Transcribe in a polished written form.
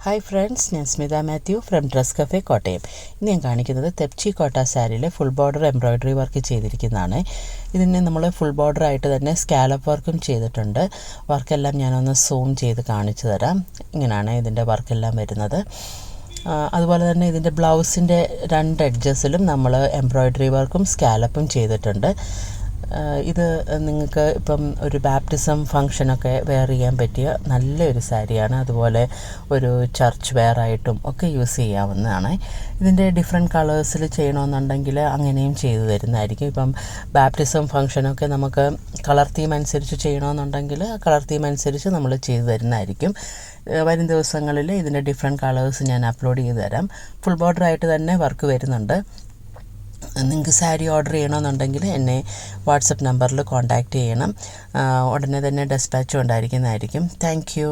Hi friends, ഞാൻ Smitha Mathew from dress cafe Kottayam. ഇന്ന് ഞാൻ കാണിക്കുന്നത് തെപ്ചി കോട്ട സാരിയിലെ ഫുൾ ബോർഡർ എംബ്രോയ്ഡറി വർക്ക് ചെയ്തിരിക്കുന്നതാണ്. ഇതിന് നമ്മൾ ഫുൾ ബോർഡർ ആയിട്ട് തന്നെ സ്കാലപ്പ് വർക്കും ചെയ്തിട്ടുണ്ട്. വർക്കെല്ലാം ഞാനൊന്ന് സൂം ചെയ്ത് കാണിച്ചു തരാം. ഇങ്ങനെയാണ് ഇതിൻ്റെ വർക്കെല്ലാം വരുന്നത്. അതുപോലെ തന്നെ ഇതിൻ്റെ ബ്ലൗസിൻ്റെ 2 എഡ്ജസിലും നമ്മൾ എംബ്രോയ്ഡറി വർക്കും സ്കാലപ്പും ചെയ്തിട്ടുണ്ട്. ഇത് നിങ്ങൾക്ക് ഇപ്പം ഒരു ബാപ്റ്റിസം ഫങ്ഷനൊക്കെ വെയർ ചെയ്യാൻ പറ്റിയ നല്ലൊരു സാരിയാണ്. അതുപോലെ ഒരു ചർച്ച് വെയർ ആയിട്ടും ഒക്കെ യൂസ് ചെയ്യാവുന്നതാണ്. ഇതിൻ്റെ ഡിഫറെൻറ്റ് കളേഴ്സിൽ ചെയ്യണമെന്നുണ്ടെങ്കിൽ അങ്ങനെയും ചെയ്തു തരുന്നതായിരിക്കും. ഇപ്പം ബാപ്റ്റിസം ഫങ്ഷനൊക്കെ നമുക്ക് കളർ തീം അനുസരിച്ച് ചെയ്യണമെന്നുണ്ടെങ്കിൽ ആ കളർ തീം അനുസരിച്ച് നമ്മൾ ചെയ്തു തരുന്നതായിരിക്കും. വരും ദിവസങ്ങളിൽ ഇതിൻ്റെ ഡിഫറെൻറ്റ് കളേഴ്സ് ഞാൻ അപ്ലോഡ് ചെയ്ത് തരാം. ഫുൾ ബോർഡർ ആയിട്ട് തന്നെ വർക്ക് വരുന്നുണ്ട്. നിങ്ങൾക്ക് സാരി ഓർഡർ ചെയ്യണമെന്നുണ്ടെങ്കിൽ എന്നെ വാട്സപ്പ് നമ്പറിൽ കോൺടാക്റ്റ് ചെയ്യണം. ഉടനെ തന്നെ ഡെസ്പാച്ചും ഉണ്ടായിരിക്കുന്നതായിരിക്കും. Thank you.